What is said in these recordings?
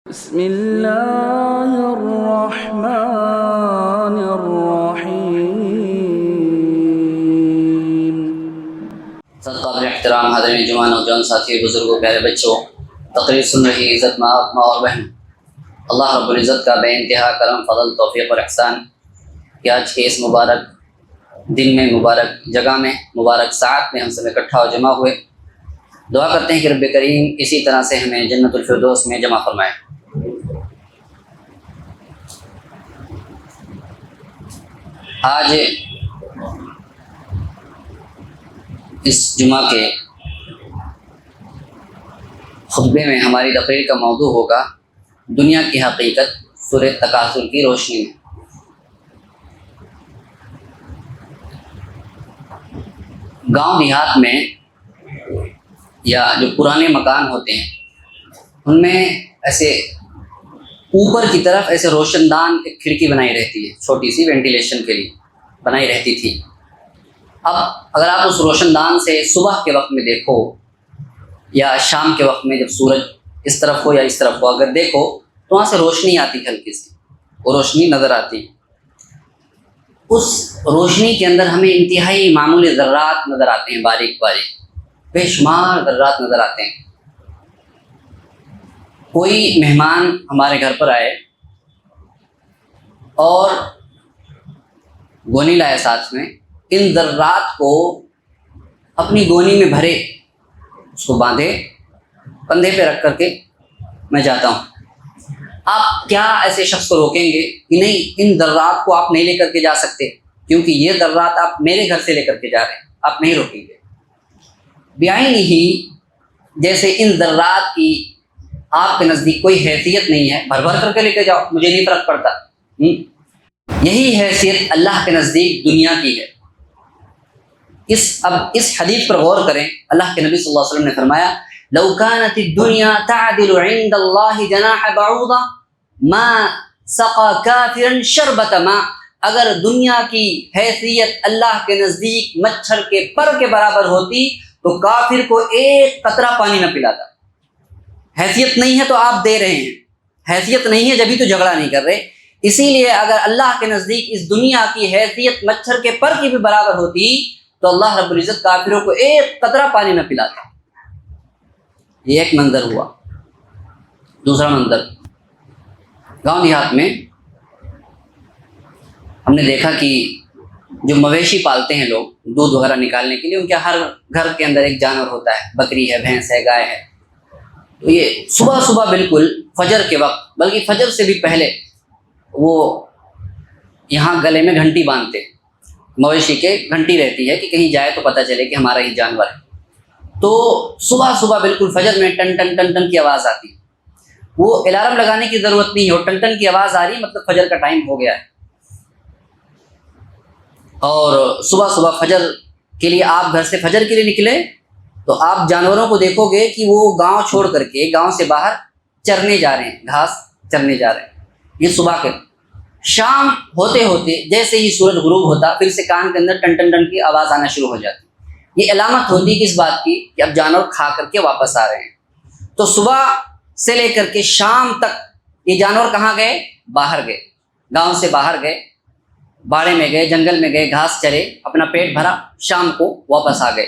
بسم اللہ الرحمن الرحیم۔ قابل احترام حاضرین جمعہ، نوجوان ساتھی، بزرگوں، پیارے بچوں، تقریر سن رہی عزت ماں اور بہن، اللہ رب العزت کا بے انتہا کرم، فضل، توفیق اور احسان کہ آج کے اس مبارک دن میں، مبارک جگہ میں، مبارک ساعت میں ہم سب اکٹھا اور جمع ہوئے۔ دعا کرتے ہیں کہ رب کریم اسی طرح سے ہمیں جنت الفردوس میں جمع فرمائے۔ آج اس جمعہ کے خطبے میں ہماری تقریر کا موضوع ہوگا دنیا کی حقیقت سورہ تکاثر کی روشنی میں۔ گاؤں دیہات میں یا جو پرانے مکان ہوتے ہیں ان میں ایسے اوپر کی طرف ایسے روشن دان ایک کھڑکی بنائی رہتی ہے، چھوٹی سی وینٹیلیشن کے لیے بنائی رہتی تھی۔ اب اگر آپ اس روشن دان سے صبح کے وقت میں دیکھو یا شام کے وقت میں جب سورج اس طرف ہو یا اس طرف ہو، اگر دیکھو تو وہاں سے روشنی آتی ہلکی سی، وہ روشنی نظر آتی۔ اس روشنی کے اندر ہمیں انتہائی معمولی ذرات نظر آتے ہیں، باریک باریک بے شمار ذرات نظر آتے ہیں۔ کوئی مہمان ہمارے گھر پر آئے اور گونی لائے ساتھ میں، ان ذرات کو اپنی گونی میں بھرے، اس کو باندھے، کندھے پہ رکھ کر کے میں جاتا ہوں۔ آپ کیا ایسے شخص کو روکیں گے کہ نہیں، ان ذرات کو آپ نہیں لے کر کے جا سکتے کیونکہ یہ ذرات آپ میرے گھر سے لے کر کے جا رہے ہیں، آپ نہیں روکیں گے؟ بعین ہی جیسے ان ذرات کی آپ کے نزدیک کوئی حیثیت نہیں ہے، بھر بھر کر کے لے کے جاؤ، مجھے نہیں فرق پڑتا۔ یہی حیثیت اللہ کے نزدیک دنیا کی ہے۔ اب اس حدیث پر غور کریں۔ اللہ کے نبی صلی اللہ علیہ وسلم نے فرمایا لو كانت الدنيا تعدل عند الله جناح بعوضة ما سقى كافرا شربة ماء، اگر دنیا کی حیثیت اللہ کے نزدیک مچھر کے پر کے برابر ہوتی تو کافر کو ایک قطرہ پانی نہ پلاتا۔ حیثیت نہیں ہے تو آپ دے رہے ہیں، حیثیت نہیں ہے جبھی تو جھگڑا نہیں کر رہے۔ اسی لیے اگر اللہ کے نزدیک اس دنیا کی حیثیت مچھر کے پر کی بھی برابر ہوتی تو اللہ رب العزت کافروں کو ایک قطرہ پانی نہ پلاتا۔ یہ ایک منظر ہوا۔ دوسرا منظر، گاؤں دیہات میں ہم نے دیکھا کہ جو مویشی پالتے ہیں لوگ دودھ وغیرہ نکالنے کے لیے، ان کے ہر گھر کے اندر ایک جانور ہوتا ہے، بکری ہے، بھینس ہے، گائے ہے۔ تو یہ صبح صبح بالکل فجر کے وقت، بلکہ فجر سے بھی پہلے، وہ یہاں گلے میں گھنٹی باندھتے، مویشی کے گھنٹی رہتی ہے کہ کہیں جائے تو پتہ چلے کہ ہمارا ہی جانور ہے۔ تو صبح صبح بالکل فجر میں ٹن ٹن ٹن ٹن کی آواز آتی، وہ الارم لگانے کی ضرورت نہیں ہے، وہ ٹن ٹن کی آواز آ رہی مطلب فجر کا ٹائم ہو گیا ہے۔ اور صبح صبح فجر کے لیے آپ گھر سے فجر کے لیے نکلے تو آپ جانوروں کو دیکھو گے کہ وہ گاؤں چھوڑ کر کے گاؤں سے باہر چرنے جا رہے ہیں، گھاس چرنے جا رہے ہیں۔ یہ صبح کے شام ہوتے ہوتے جیسے ہی سورج غروب ہوتا پھر سے کان کے اندر ٹن ٹن ٹن کی آواز آنا شروع ہو جاتی۔ یہ علامت ہوتی کس بات کی کہ اب جانور کھا کر کے واپس آ رہے ہیں۔ تو صبح سے لے کر کے شام تک یہ جانور کہاں گئے؟ باہر گئے، گاؤں سے باہر گئے، باڑے میں گئے، جنگل میں گئے، گھاس چرے، اپنا پیٹ بھرا، شام کو واپس آ گئے۔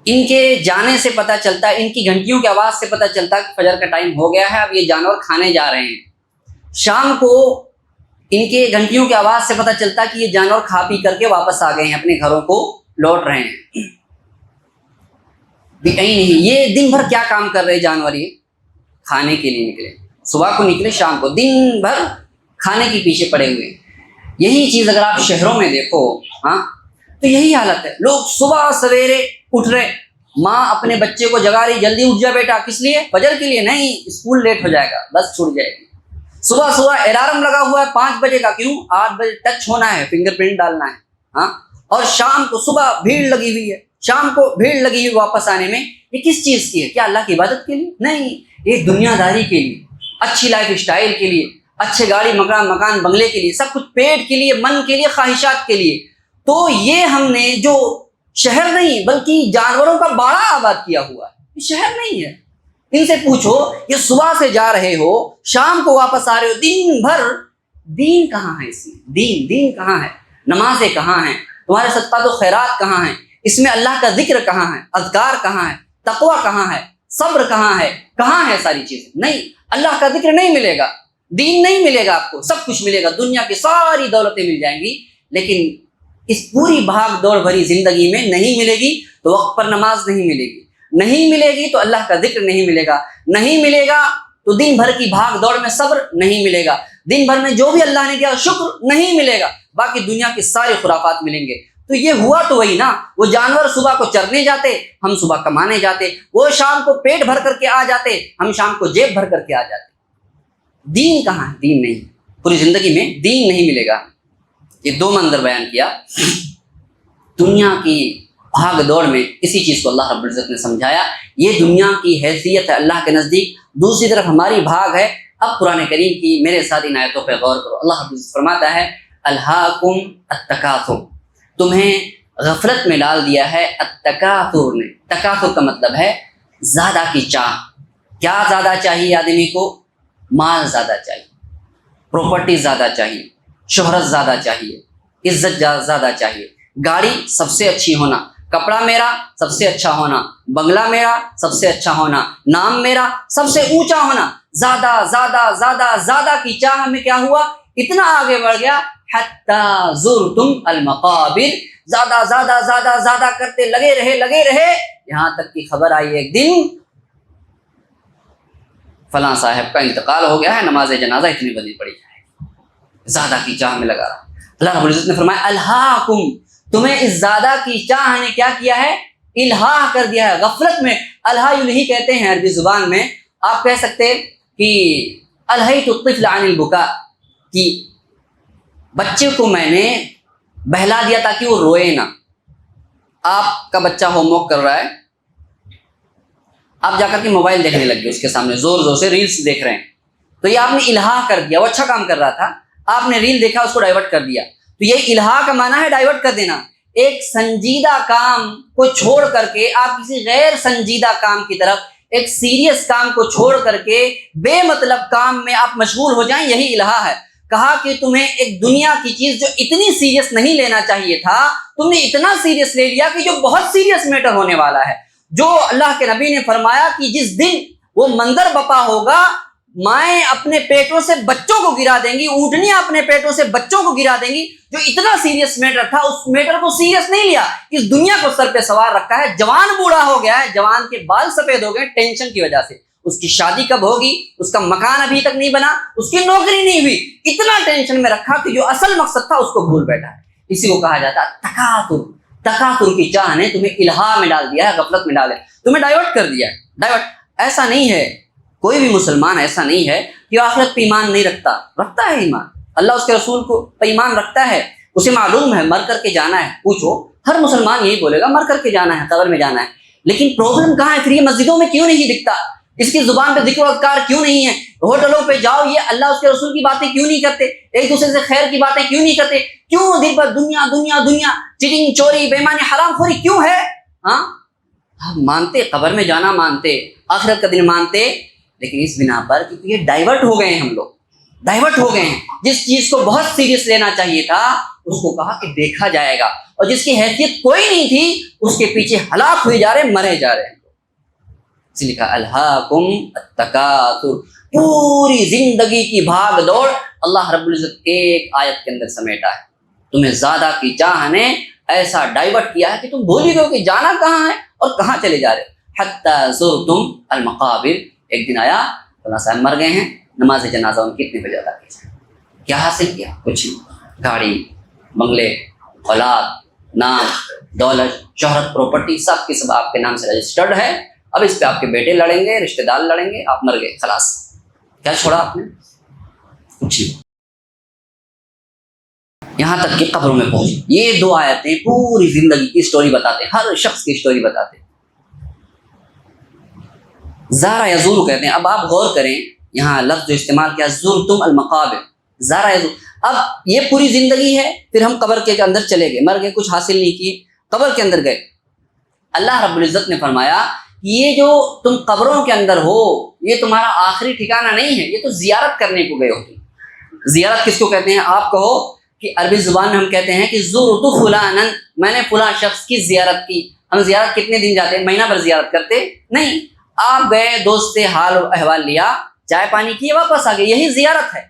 ان کے جانے سے پتہ چلتا ہے، ان کی گھنٹیوں کی آواز سے پتہ چلتا ہے کہ فجر کا ٹائم ہو گیا ہے، اب یہ جانور کھانے جا رہے ہیں۔ شام کو ان کے گھنٹیوں کی آواز سے پتہ چلتا ہے کہ یہ جانور کھا پی کر کے واپس آ گئے ہیں، اپنے گھروں کو لوٹ رہے ہیں۔ یہ دن بھر کیا کام کر رہے جانور؟ یہ کھانے کے لیے نکلے، صبح کو نکلے، شام کو دن بھر کھانے کے پیچھے پڑے ہوئے۔ یہی چیز اگر آپ شہروں میں دیکھو تو یہی حالت ہے۔ لوگ صبح سویرے اٹھ رہے، ماں اپنے بچے کو جگا رہی، جلدی اٹھ جا بیٹا، کس لیے؟ فجر کے لیے نہیں، اسکول لیٹ ہو جائے گا، بس چھوٹ جائے گی۔ صبح صبح الارم لگا ہوا ہے 5 بجے کا، کیوں؟ 8 بجے ٹچ ہونا ہے، فنگر پرنٹ ڈالنا ہے۔ اور شام کو صبح بھیڑ لگی ہوئی ہے، شام کو بھیڑ لگی ہوئی واپس آنے میں۔ یہ کس چیز کی ہے؟ کیا اللہ کی عبادت کے لیے؟ نہیں، یہ دنیا داری کے لیے، اچھی لائف اسٹائل کے لیے، اچھے گاڑی مکان بنگلے کے لیے، سب کچھ پیٹ کے لیے، من کے لیے، خواہشات کے لیے۔ تو یہ ہم نے جو شہر نہیں بلکہ جانوروں کا باڑہ آباد کیا ہوا ہے، یہ شہر نہیں ہے۔ ان سے پوچھو یہ صبح سے جا رہے ہو شام کو واپس آ رہے ہو دن بھر، دین کہاں ہے اس میں؟ دین کہاں ہے؟ نمازیں کہاں ہیں تمہارے؟ صدقات و خیرات کہاں ہیں؟ اس میں اللہ کا ذکر کہاں ہے؟ اذکار کہاں ہے؟ تقوی کہاں ہے؟ صبر کہاں ہے؟ کہاں ہے ساری چیزیں؟ نہیں، اللہ کا ذکر نہیں ملے گا، دین نہیں ملے گا، آپ کو سب کچھ ملے گا، دنیا کی ساری دولتیں مل جائیں گی، لیکن اس پوری بھاگ دوڑ بھری زندگی میں نہیں ملے گی تو وقت پر نماز نہیں ملے گی، نہیں ملے گی تو اللہ کا ذکر نہیں ملے گا، نہیں ملے گا تو دن بھر کی بھاگ دوڑ میں صبر نہیں ملے گا، دن بھر میں جو بھی اللہ نے دیا شکر نہیں ملے گا، باقی دنیا کے سارے خرافات ملیں گے۔ تو یہ ہوا تو وہی نا، وہ جانور صبح کو چرنے جاتے، ہم صبح کمانے جاتے، وہ شام کو پیٹ بھر کر کے آ جاتے، ہم شام کو جیب بھر کر کے آ جاتے۔ دین کہاں ہے؟ دین نہیں، پوری زندگی میں دین نہیں ملے گا۔ یہ دو منظر بیان کیا دنیا کی بھاگ دوڑ میں، اسی چیز کو اللہ رب العزت نے سمجھایا، یہ دنیا کی حیثیت ہے اللہ کے نزدیک، دوسری طرف ہماری بھاگ ہے۔ اب قرآن کریم کی میرے ساتھ ان آیتوں پہ غور کرو۔ اللہ رب العزت فرماتا ہے الہاکم التکاثر، تمہیں غفلت میں ڈال دیا ہے التکاثر نے۔ تکاثر کا مطلب ہے زیادہ کی چاہ۔ کیا زیادہ چاہیے آدمی کو؟ مال زیادہ چاہیے، پراپرٹی زیادہ چاہیے، شہرت زیادہ چاہیے، عزت زیادہ چاہیے، گاڑی سب سے اچھی ہونا، کپڑا میرا سب سے اچھا ہونا، بنگلہ میرا سب سے اچھا ہونا، نام میرا سب سے اونچا ہونا، زیادہ زیادہ زیادہ زیادہ کی چاہ میں کیا ہوا؟ اتنا آگے بڑھ گیا حتی زرتم المقابر، زیادہ زیادہ زیادہ زیادہ کرتے لگے رہے، یہاں تک کی خبر آئی ایک دن فلاں صاحب کا انتقال ہو گیا ہے، نماز جنازہ اتنی بڑی پڑی ہے، زیادہ کی چاہ میں لگا رہا۔ اللہ رب العزت نے فرمایا الہاکم، تمہیں اس زیادہ کی چاہ نے کیا کیا ہے؟ الہا کر دیا ہے، غفلت میں۔ الہا یہی کہتے ہیں عربی زبان میں، آپ کہہ سکتے کہ الہیت الطفل عن البکاء، کہ بچے کو میں نے بہلا دیا تاکہ وہ روئے نہ۔ آپ کا بچہ ہوم ورک کر رہا ہے، آپ جا کر کے موبائل دیکھنے لگ گئے اس کے سامنے، زور زور سے ریلز دیکھ رہے ہیں، تو یہ آپ نے الہا کر دیا۔ وہ اچھا کام کر رہا تھا، آپ نے ریل دیکھا، اس کو ڈائیورٹ کر دیا، تو یہ الہا کا معنی ہے ڈائیورٹ کر دینا۔ ایک سنجیدہ کام کو چھوڑ کر کے آپ کسی غیر سنجیدہ کام کی طرف، ایک سیریس کام کو چھوڑ کر کے بے مطلب کام میں آپ مشغول ہو جائیں، یہی الہا ہے۔ کہا کہ تمہیں ایک دنیا کی چیز جو اتنی سیریس نہیں لینا چاہیے تھا، تم نے اتنا سیریس لے لیا کہ جو بہت سیریس میٹر ہونے والا ہے، جو اللہ کے نبی نے فرمایا کہ جس دن وہ منظر بپا ہوگا، مائیں اپنے پیٹوں سے بچوں کو گرا دیں گی، اونٹنیاں اپنے پیٹوں سے بچوں کو گرا دیں گی، جو اتنا سیریس میٹر تھا اس میٹر کو سیریس نہیں لیا، اس دنیا کو سر پہ سوار رکھا ہے۔ جوان بوڑھا ہو گیا ہے، جوان کے بال سفید ہو گئے ٹینشن کی وجہ سے، اس کی شادی کب ہوگی، اس کا مکان ابھی تک نہیں بنا، اس کی نوکری نہیں ہوئی، اتنا ٹینشن میں رکھا کہ جو اصل مقصد تھا اس کو بھول بیٹھا ہے۔ اسی کو کہا جاتا ہے تکاثر۔ تکاثر کی چاہ نے تمہیں الہا میں ڈال دیا ہے، غفلت میں ڈال دیا، تمہیں ڈائیورٹ کر دیا ہے۔ ڈائیورٹ ایسا نہیں ہے، کوئی بھی مسلمان ایسا نہیں ہے کہ آخرت پہ ایمان نہیں رکھتا ہے ایمان، اللہ اس کے رسول کو پہ ایمان رکھتا ہے، اسے معلوم ہے مر کر کے جانا ہے۔ پوچھو ہر مسلمان یہی بولے گا مر کر کے جانا ہے، قبر میں جانا ہے، لیکن پرابلم کہاں ہے؟ پھر یہ مسجدوں میں کیوں نہیں دکھتا؟ اس کی زبان پہ ذکر و اذکار کیوں نہیں ہے؟ ہوٹلوں پہ جاؤ، یہ اللہ اس کے رسول کی باتیں کیوں نہیں کرتے؟ ایک دوسرے سے خیر کی باتیں کیوں نہیں کرتے؟ کیوں دن بھر دنیا دنیا دنیا، چیٹنگ، چوری، بےمانی، حرام خوری کیوں ہے؟ ہاں ہم مانتے قبر میں جانا، مانتے آخرت کا دن مانتے، لیکن اس بنا پر کیونکہ یہ ڈائیورٹ ہو گئے ہیں، ہم لوگ ڈائیورٹ ہو گئے ہیں۔ جس چیز کو بہت سیریس لینا چاہیے تھا اس کو کہا کہ دیکھا جائے گا، اور جس کی حیثیت کوئی نہیں تھی اس کے پیچھے ہلاک ہوئے جا رہے، مرے جا رہے ہیں۔ اس لیے کہا الہاکم التکاثر، پوری زندگی کی بھاگ دوڑ اللہ رب العزت ایک آیت کے اندر سمیٹا ہے۔ تمہیں زیادہ کی چاہ نے ایسا ڈائیورٹ کیا ہے کہ تم بھول ہی گئے کہ جانا کہاں ہے اور کہاں چلے جا رہے۔ حتی زرتم المقابر، ایک دن آیا فلاں صاحب مر گئے ہیں، نماز جنازہ ان کی اتنے بجے ادا کی جائے، کیا حاصل کیا؟ کچھ نہیں، گاڑی، بنگلے، اولاد، نام، دولت، شہرت، پراپرٹی سب کی سب آپ کے نام سے رجسٹرڈ ہے، اب اس پہ آپ کے بیٹے لڑیں گے، رشتہ دار لڑیں گے، آپ مر گئے، خلاص۔ کیا چھوڑا آپ نے؟ کچھ نہیں۔ یہاں تک کہ قبروں میں پہنچ، یہ دو آیتیں پوری زندگی کی سٹوری بتاتے ہیں، ہر شخص کی سٹوری بتاتے ہیں۔ زارا یزور کہتے ہیں۔ اب آپ غور کریں، یہاں لفظ جو استعمال کیا زرتم المقابر، زارا یزور، اب یہ پوری زندگی ہے، پھر ہم قبر کے اندر چلے گئے، مر گئے، کچھ حاصل نہیں کیے، قبر کے اندر گئے۔ اللہ رب العزت نے فرمایا یہ جو تم قبروں کے اندر ہو یہ تمہارا آخری ٹھکانہ نہیں ہے، یہ تو زیارت کرنے کو گئے ہو۔ زیارت کس کو کہتے ہیں؟ آپ کہو کہ عربی زبان میں ہم کہتے ہیں کہ زرت فلانا، میں نے فلاں شخص کی زیارت کی۔ ہم زیارت کتنے دن جاتے ہیں؟ مہینہ بھر زیارت کرتے نہیں، آپ گئے، دوست سے حال و احوال لیا، چائے پانی کیے، واپس آ گئے، یہی زیارت ہے۔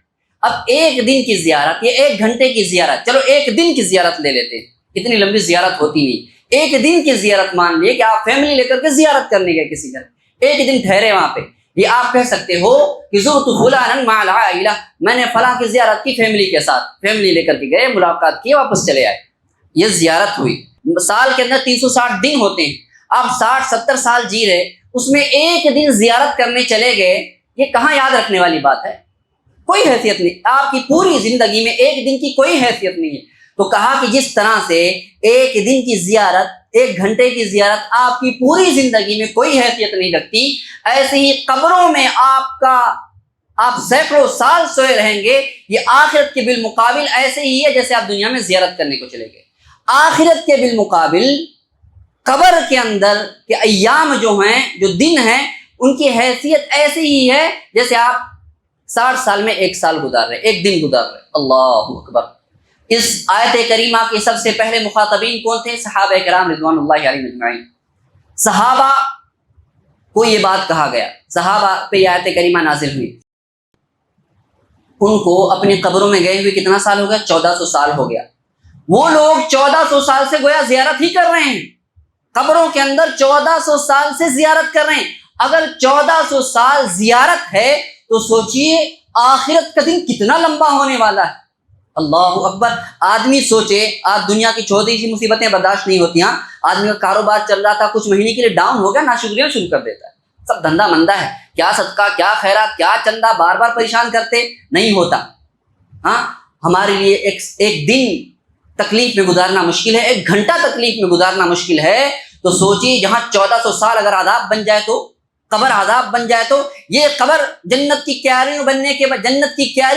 اب ایک دن کی زیارت یا ایک گھنٹے کی زیارت، چلو ایک دن کی زیارت لے لیتے، اتنی لمبی زیارت ہوتی نہیں، ایک دن کی زیارت مان لیے کہ آپ فیملی لے کر کے زیارت کرنے گئے کسی گھر، ایک دن ٹھہرے وہاں پہ، یہ آپ کہہ سکتے ہو کہ زرت فلانا مع العائلہ، میں نے فلاں کی زیارت کی فیملی کے ساتھ، فیملی لے کر کے گئے، ملاقات کی، واپس چلے آئے، یہ زیارت ہوئی۔ سال کے اندر 360 دن ہوتے ہیں، آپ 60-70 سال جی رہے، اس میں ایک دن زیارت کرنے چلے گئے، یہ کہاں یاد رکھنے والی بات ہے؟ کوئی حیثیت نہیں، آپ کی پوری زندگی میں ایک دن کی کوئی حیثیت نہیں ہے۔ تو کہا کہ جس طرح سے ایک دن کی زیارت، ایک گھنٹے کی زیارت آپ کی پوری زندگی میں کوئی حیثیت نہیں رکھتی، ایسے ہی قبروں میں آپ سینکڑوں سال سوئے رہیں گے، یہ آخرت کے بالمقابل ایسے ہی ہے جیسے آپ دنیا میں زیارت کرنے کو چلے گئے۔ آخرت کے بالمقابل قبر کے اندر کے ایام جو ہیں، جو دن ہیں، ان کی حیثیت ایسی ہی ہے جیسے آپ 60 سال میں ایک سال گزار رہے، ایک دن گزار رہے۔ اللہ اکبر۔ اس آیت کریمہ کے سب سے پہلے مخاطبین کون تھے؟ صحابہ کرام رضوان اللہ علیہم اجمعین۔ صحابہ کو یہ بات کہا گیا، صحابہ پہ یہ آیت کریمہ نازل ہوئی، ان کو اپنی قبروں میں گئے ہوئے کتنا سال ہو گیا؟ 1400 سال ہو گیا۔ وہ لوگ 1400 سال سے گویا زیارت ہی کر رہے ہیں، قبروں کے اندر 1400 سال سے زیارت کر رہے ہیں۔ اگر 1400 سال زیارت ہے تو سوچئے آخرت کا دن کتنا لمبا ہونے والا ہے۔ اللہ اکبر۔ آدمی سوچے، آج دنیا کی چھوٹی سی مصیبتیں برداشت نہیں ہوتی ہیں، آدمی کا کاروبار چل رہا تھا، کچھ مہینے کے لیے ڈاؤن ہو گیا، ناشکریاں شروع کر دیتا ہے، سب دھندا مندہ ہے، کیا صدقہ، کیا خیرات، کیا چندہ، بار بار پریشان کرتے نہیں ہوتا۔ ہاں، ہمارے لیے ایک دن تکلیف میں گزارنا مشکل ہے، ایک گھنٹہ تکلیف میں گزارنا مشکل ہے، تو سوچیے جہاں 1400 سال اگر عذاب بن جائے، تو قبر عذاب بن جائے، تو یہ قبر جنت کی کیاری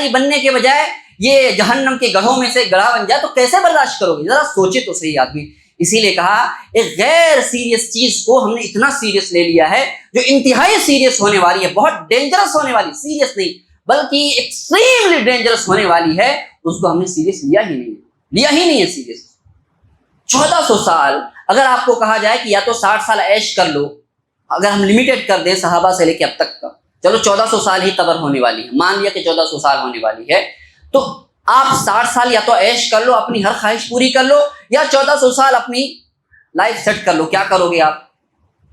بننے کے بجائے یہ جہنم کے گڑھوں میں سے گڑھا بن جائے، تو کیسے برداشت کرو گے؟ ذرا سوچے تو صحیح آدمی۔ اسی لیے کہا ایک غیر سیریس چیز کو ہم نے اتنا سیریس لے لیا ہے، جو انتہائی سیریس ہونے والی ہے، بہت ڈینجرس ہونے والی، سیریس نہیں بلکہ ایکسٹریملی ڈینجرس ہونے والی ہے، اس کو ہم نے سیریس لیا ہی نہیں ہے سیریس۔ 1400 سال اگر آپ کو کہا جائے کہ یا تو 60 سال عیش کر لو، اگر ہم لمیٹڈ کر دیں صحابہ سے لے کے اب تک کا، چلو 1400 سال ہی قبر ہونے والی ہے، مان لیا کہ 1400 سال ہونے والی ہے، تو آپ 60 سال یا تو عیش کر لو، اپنی ہر خواہش پوری کر لو، یا 1400 سال اپنی لائف سیٹ کر لو۔ کیا کرو گے آپ؟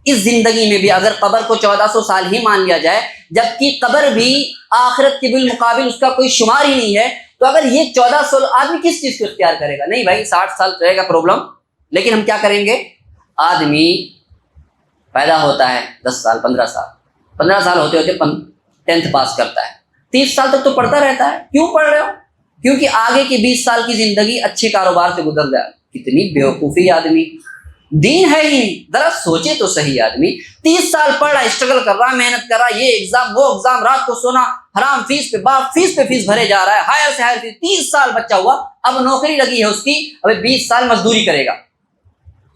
اس زندگی میں بھی اگر قبر کو 1400 سال ہی مان لیا جائے، جبکہ قبر بھی آخرت کے بالمقابل اس کا کوئی شمار ہی نہیں ہے، تو اگر یہ 1400 آدمی کس چیز کو اختیار کرے گا؟ نہیں بھائی، 60 سال رہے گا پرابلم، لیکن ہم کیا کریں گے؟ آدمی پیدا ہوتا ہے 10 سال 15 سال ہوتے ہوتے 10th پاس کرتا ہے، 30 سال تک تو پڑھتا رہتا ہے۔ کیوں پڑھ رہے ہو؟ کیونکہ آگے کی 20 سال کی زندگی اچھے کاروبار سے گزر جائے۔ کتنی بیوقوفی آدمی، دین ہے ہی نہیں۔ ذرا سوچے تو صحیح آدمی، 30 سال پڑھ رہا، اسٹرگل کر رہا، محنت کر رہا، یہ ایگزام وہ ایگزام، رات کو سونا، حرام فیس پہ باپ، فیس پہ فیس بھرے جا رہا ہے، ہائر سے ہائر فیس، 30 سال بچہ ہوا، اب نوکری لگی ہے اس کی، اب 20 سال مزدوری کرے گا،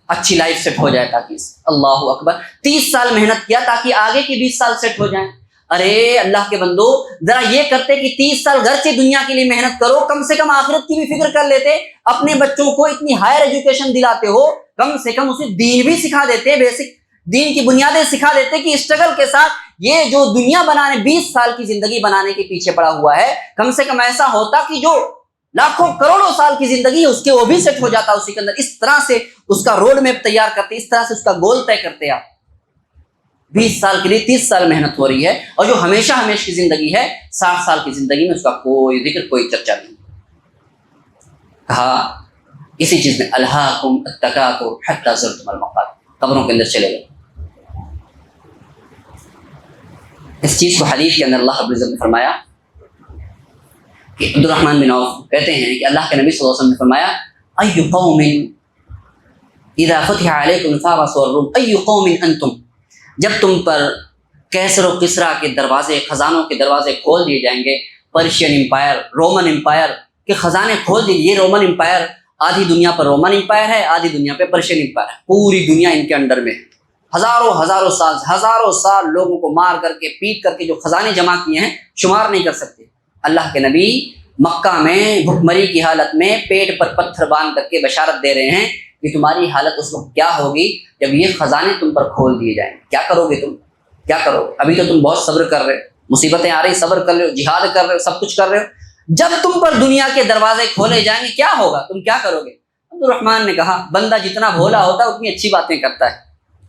اچھی لائف سیٹ ہو جائے تاکہ۔ اللہ اکبر۔ 30 سال محنت کیا تاکہ آگے کی 20 سال سیٹ ہو جائیں۔ ارے اللہ کے بندو، ذرا یہ کرتے کہ 30 سال گھر سے دنیا کے لیے محنت کرو، کم سے کم آخرت کی بھی فکر کر لیتے، اپنے بچوں کو اتنی ہائر ایجوکیشن دلاتے ہو، کم سے کم اسے دین بھی سکھا دیتے، بیسک دین کی بنیادیں سکھا دیتے کہ اسٹرگل کے ساتھ یہ جو دنیا بنانے 20 سال کی زندگی بنانے کے پیچھے پڑا ہوا ہے، کم سے کم ایسا ہوتا کہ جو لاکھوں کروڑوں سال کی زندگی ہے اس کے وہ بھی سیٹ ہو جاتا اسی کے اندر۔ اس طرح سے اس کا روڈ میپ تیار کرتے، اس طرح سے اس کا گول طے کرتے۔ آپ 20 سال کے لیے 30 سال محنت ہو رہی ہے، اور جو ہمیشہ کی زندگی ہے 60 سال کی زندگی میں اس کا کوئی ذکر، کوئی چرچا نہیں۔ کہا اسی چیز میں الہاکم التکاثر حتی زرتم المقابر، قبروں کے اندر چلے گئے۔ اس چیز کو حدیث کے اندر اللہ رب العزت نے فرمایا کہ عبد الرحمن بن عوف کہتے ہیں کہ اللہ کے نبی صلی اللہ علیہ وسلم نے فرمایا ای قوم اذا فتح علیکم فارس والروم ای قوم انتم، جب تم پر کیسر و کسریٰ کے دروازے، خزانوں کے دروازے کھول دیے جائیں گے، پرشین امپائر، رومن امپائر کے خزانے کھول دیے، یہ رومن امپائر آدھی دنیا پر رومن امپائر ہے، آدھی دنیا پہ پرشین امپائر ہے، پوری دنیا ان کے انڈر میں ہے۔ ہزاروں سال لوگوں کو مار کر کے پیٹ کر کے جو خزانے جمع کیے ہیں شمار نہیں کر سکتے۔ اللہ کے نبی مکہ میں بھوک کی حالت میں پیٹ پر پتھر باندھ کر کے بشارت دے رہے ہیں کہ تمہاری حالت اس وقت کیا ہوگی جب یہ خزانے تم پر کھول دیے جائیں۔ کیا کرو گے تم؟ کیا کرو گے؟ ابھی تو تم بہت صبر کر رہے ہو، مصیبتیں آ رہی صبر کر رہے ہو، جہاد کر رہے ہو، سب کچھ کر رہے ہو، جب تم پر دنیا کے دروازے کھولے جائیں گے کیا ہوگا؟ تم کیا کرو گے؟ عبد الرحمن نے کہا بندہ جتنا بھولا ہوتا ہے اتنی اچھی باتیں کرتا ہے،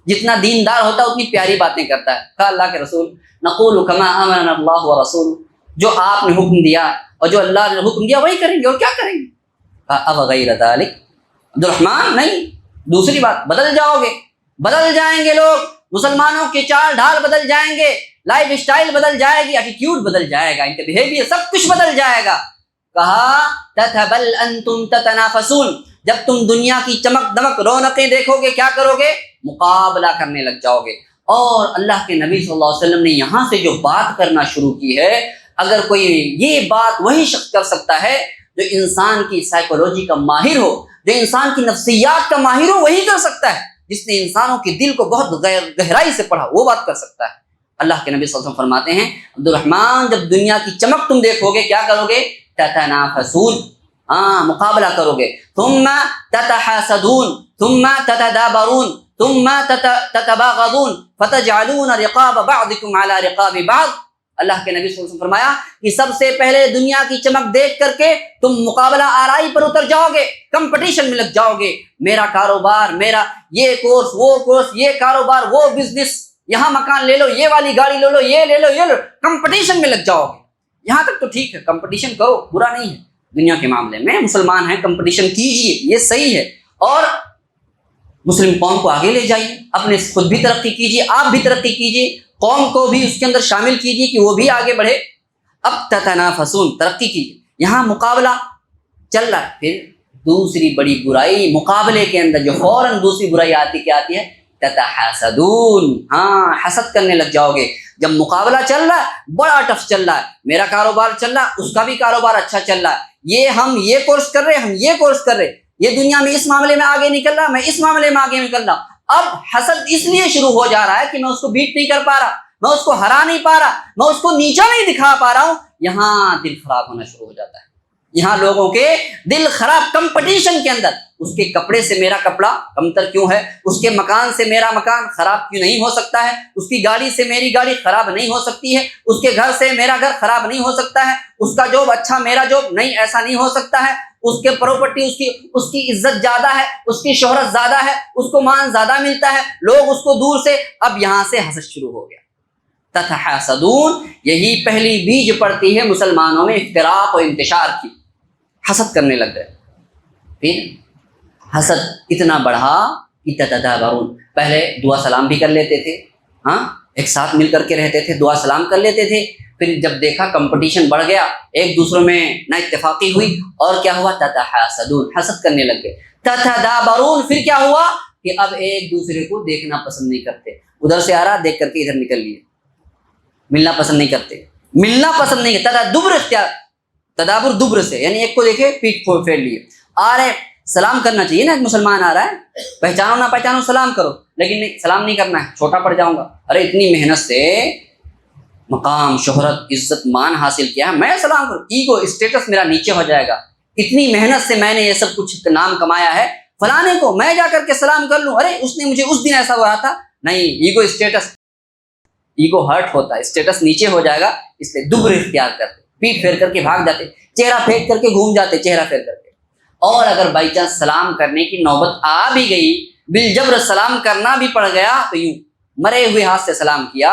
جتنا دیندار ہوتا ہے اتنی پیاری باتیں کرتا ہے۔ کہا اللہ کے رسول نقول کما امرنا اللہ ورسول، جو آپ نے حکم دیا اور جو اللہ نے حکم دیا وہی کریں گے، اور کیا کریں گے؟ اب غیر ذلک، عبد الرحمن نہیں، دوسری بات، بدل جاؤ گے، بدل جائیں گے لوگ، مسلمانوں کے چال ڈھال بدل جائیں گے، لائف اسٹائل بدل جائے گی، ایٹیٹیوڈ بدل جائے گا، ان کا بیہیویئر سب کچھ بدل جائے گا۔ کہا تتبل انتم تتنافسون، جب تم دنیا کی چمک دمک رونقیں دیکھو گے کیا کرو گے؟ مقابلہ کرنے لگ جاؤ گے۔ اور اللہ کے نبی صلی اللہ علیہ وسلم نے یہاں سے جو بات کرنا شروع کی ہے، اگر کوئی یہ بات وہی شخص کر سکتا ہے جو انسان کی سائیکولوجی کا ماہر ہو، جو انسان کی نفسیات کا ماہر ہو، وہی کر سکتا ہے۔ جس نے انسانوں کے دل کو بہت گہرائی سے پڑھا وہ بات کر سکتا ہے۔ اللہ کے نبی صلی اللہ علیہ وسلم فرماتے ہیں عبد الرحمن جب دنیا کی چمک تم دیکھو گے کیا کرو گے؟ تتنافسون، مقابلہ کرو گے، ثم تتحاسدون، ثم تتدابرون، ثم تتباغضون، فتجعلون رقاب بعضکم علی رقاب بعض۔ اللہ کے نبی صلی اللہ علیہ وسلم فرمایا کہ سب سے پہلے دنیا کی چمک دیکھ کر کے تم مقابلہ آرائی پر اتر جاؤ گے، کمپٹیشن میں لگ جاؤ گے، میرا کاروبار، میرا یہ کورس، وہ کورس، یہ کاروبار، وہ بزنس، یہاں مکان لے لو، یہ والی گاڑی لے لو، یہ لے لو، یہ لو، کمپٹیشن میں لگ جاؤ گے۔ یہاں تک تو ٹھیک ہے، کمپٹیشن کرو، برا نہیں ہے، دنیا کے معاملے میں مسلمان ہیں، کمپٹیشن کیجئے، یہ صحیح ہے، اور مسلم قوم کو آگے لے جائیے، اپنے خود بھی ترقی کیجئے، آپ بھی ترقی کیجئے، قوم کو بھی اس کے اندر شامل کیجئے کہ وہ بھی آگے بڑھے۔ اب تتنافسون، ترقی کیجئے، یہاں مقابلہ چل رہا ہے۔ پھر دوسری بڑی برائی مقابلے کے اندر جو فوراً دوسری برائی آتی کیا آتی ہے؟ تتحاسدون، حسد کرنے لگ جاؤ گے۔ جب مقابلہ چل رہا ہے، بڑا ٹف چل رہا ہے، میرا کاروبار چل رہا ہے، اس کا بھی کاروبار اچھا چل رہا ہے، ہم یہ کورس کر رہے، ہم یہ کورس کر رہے، یہ دنیا میں اس معاملے میں آگے نکل رہا، میں اس معاملے میں آگے نکل رہا۔ اب حسد اس لیے شروع ہو جا رہا ہے کہ میں اس کو بیٹ نہیں کر پا رہا، میں اس کو ہرا نہیں پا رہا، میں اس کو نیچا نہیں دکھا پا رہا ہوں۔ یہاں دل خراب ہونا شروع ہو جاتا ہے، یہاں لوگوں کے دل خراب، کمپٹیشن کے اندر، اس کے کپڑے سے میرا کپڑا کمتر کیوں ہے، اس کے مکان سے میرا مکان خراب کیوں نہیں ہو سکتا ہے، اس کی گاڑی سے میری گاڑی خراب نہیں ہو سکتی ہے، اس کے گھر سے میرا گھر خراب نہیں ہو سکتا ہے، اس کا جاب اچھا میرا جاب نہیں، ایسا نہیں ہو سکتا ہے، اس کے پراپرٹی، اس کی عزت زیادہ ہے، اس کی شہرت زیادہ ہے، اس کو مان زیادہ ملتا ہے، لوگ اس کو دور سے، اب یہاں سے حسد شروع ہو گیا۔ تتحاسدون، یہی پہلی بیج پڑتی ہے مسلمانوں میں افتراق و انتشار کی، حسد کرنے لگ گئے۔ پھر حسد اتنا بڑھا کہ تتدابرون، پہلے دعا سلام بھی کر لیتے تھے، ایک ساتھ مل کر کے رہتے تھے، دعا سلام کر لیتے تھے، پھر جب دیکھا کمپٹیشن بڑھ گیا، ایک دوسروں میں نہ اتفاقی ہوئی، اور کیا ہوا؟ تتحاسدون، حسد کرنے لگ گئے۔ تتدابرون، پھر کیا ہوا کہ اب ایک دوسرے کو دیکھنا پسند نہیں کرتے، ادھر سے آ رہا دیکھ کر کے ادھر نکل لیے، ملنا پسند نہیں کرتے، ملنا پسند نہیں کرتے۔ تدابر اختیار، تدابر دبر سے، یعنی ایک کو دیکھے پیٹ پھیر لیے، آ رہے سلام کرنا چاہیے نا، ایک مسلمان آ رہا ہے، پہچانو نہ پہچانو سلام کرو، لیکن نہیں، سلام نہیں کرنا ہے، چھوٹا پڑ جاؤں گا۔ ارے اتنی محنت سے مقام، شہرت، عزت، مان حاصل کیا ہے، میں سلام کروں، ایگو، اسٹیٹس میرا نیچے ہو جائے گا، اتنی محنت سے میں نے یہ سب کچھ نام کمایا ہے، فلانے کو میں جا کر کے سلام کر لوں، ارے اس نے مجھے اس دن ایسا ہوا تھا، نہیں، ایگو، اسٹیٹس، ایگو ہرٹ ہوتا ہے، اسٹیٹس نیچے ہو جائے گا، اس لیے دبر اختیار کرتے، پیٹ پھیر کر کے بھاگ جاتے، چہرہ پھیر کر کے گھوم جاتے، چہرہ پھیر کر کے۔ اور اگر بائی چانس سلام کرنے کی نوبت آ بھی گئی، بالجبر سلام کرنا بھی پڑ گیا، تو یوں مرے ہوئے ہاتھ سے سلام کیا۔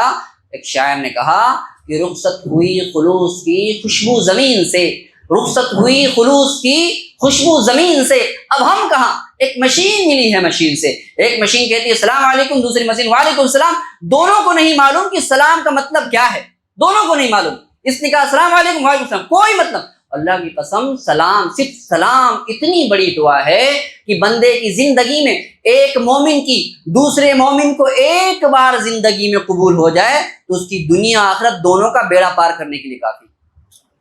ایک شاعر نے کہا کہ رخصت ہوئی خلوص کی خوشبو زمین سے، رخصت ہوئی خلوص کی خوشبو زمین سے، اب ہم کہاں؟ ایک مشین ملی ہے، مشین سے، ایک مشین کہتی ہے السلام علیکم، دوسری مشین وعلیکم السلام، دونوں کو نہیں معلوم کہ سلام کا مطلب کیا ہے، دونوں کو نہیں معلوم۔ اس نے کہا السلام علیکم، وعلیکم السلام، کوئی مطلب، اللہ کی قسم، سلام، صرف سلام اتنی بڑی دعا ہے کہ بندے کی زندگی میں ایک مومن کی دوسرے مومن کو ایک بار زندگی میں قبول ہو جائے تو اس کی دنیا آخرت دونوں کا بیڑا پار کرنے کے لیے کافی۔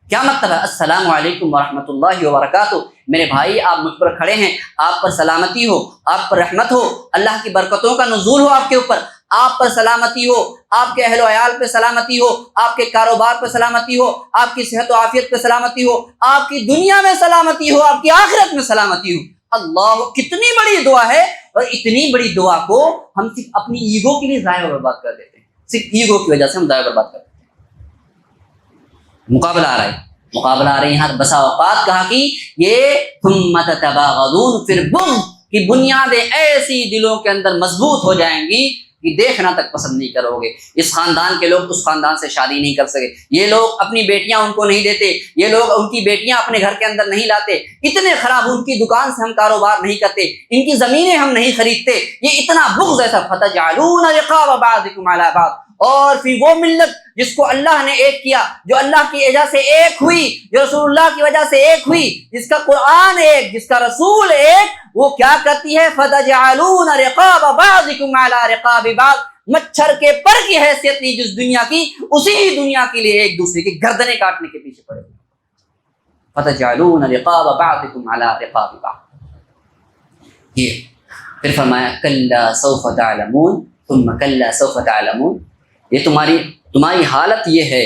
کیا مطلب ہے؟ السلام علیکم ورحمۃ اللہ وبرکاتہ، میرے بھائی آپ مجھ پر کھڑے ہیں، آپ پر سلامتی ہو، آپ پر رحمت ہو، اللہ کی برکتوں کا نزول ہو آپ کے اوپر، آپ پر سلامتی ہو، آپ کے اہل و عیال پہ سلامتی ہو، آپ کے کاروبار پہ سلامتی ہو، آپ کی صحت و عافیت پہ سلامتی ہو، آپ کی دنیا میں سلامتی ہو، آپ کی آخرت میں سلامتی ہو۔ اللہ، کتنی بڑی دعا ہے، اور اتنی بڑی دعا کو ہم صرف اپنی ایگو کے لیے ضائع و برباد کر دیتے ہیں، صرف ایگو کی وجہ سے ہم ضائع و برباد کر دیتے ہیں۔ مقابلہ آ رہا ہے یہاں بسا اوقات کہا کہ یہ ثم تتباغضون، پھر بغض کی بنیادیں ایسی دلوں کے اندر مضبوط ہو جائیں گی کہ دیکھنا تک پسند نہیں کرو گے۔ اس خاندان کے لوگ اس خاندان سے شادی نہیں کر سکے، یہ لوگ اپنی بیٹیاں ان کو نہیں دیتے، یہ لوگ ان کی بیٹیاں اپنے گھر کے اندر نہیں لاتے، اتنے خراب، ان کی دکان سے ہم کاروبار نہیں کرتے، ان کی زمینیں ہم نہیں خریدتے، یہ اتنا بغض ایسا۔ فتجعلون رقاب بعضکم علی بعض، اور پھر وہ ملت جس کو اللہ نے ایک کیا، جو اللہ کی وجہ سے ایک ہوئی، جو رسول اللہ کی وجہ سے ایک ہوئی، جس کا قرآن ایک، جس کا رسول ایک، وہ کیا کرتی ہے؟ فتجعلون رقاب بعضکم علی رقاب بعض، مچھر کے پر کی حیثیت نہیں جس دنیا کی، اسی دنیا کے لیے ایک دوسرے کی گردنیں کاٹنے کے پیچھے پڑے۔ فتجعلون رقاب بعضکم علی رقاب بعض، یہ پھر فرمایا کلا سوف تعلمون ثم کلا سوف تعلمون، یہ تمہاری حالت یہ ہے،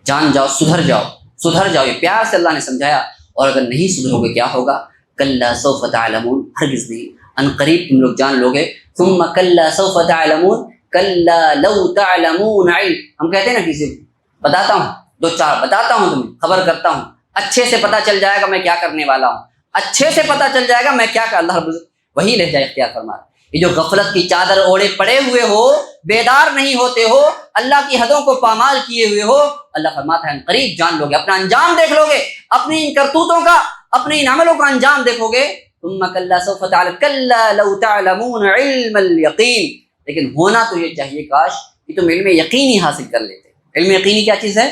جان جاؤ، سدھر جاؤ، یہ پیار سے اللہ نے سمجھایا، اور اگر نہیں سدھرو گے کیا ہوگا؟ کلا سوف تعلمون، ہرگز نہیں، ان قریب تم لوگ جان لو گے۔ ثم کلا سوف تعلمون کلا لو تعلمون علم، ہم کہتے ہیں نا کسی کو بتاتا ہوں، دو چار بتاتا ہوں، تمہیں خبر کرتا ہوں، اچھے سے پتہ چل جائے گا میں کیا کرنے والا ہوں، اچھے سے پتہ چل جائے گا میں کیا اللہ رب العزت وہی لہجہ اختیار فرما۔ یہ جو غفلت کی چادر اوڑے پڑے ہوئے ہو، بیدار نہیں ہوتے ہو، اللہ کی حدوں کو پامال کیے ہوئے ہو، اللہ فرماتا ہے قریب جان لو گے، اپنا انجام دیکھ لو گے، اپنی ان کرتوتوں کا، اپنے ان عملوں کا انجام دیکھو گے۔ ثم کلا سوف تعلمون کلا لو تعلمون علم الیقین، لیکن ہونا تو یہ چاہیے کاش کہ تم علم یقینی حاصل کر لیتے۔ علم یقینی کیا چیز ہے؟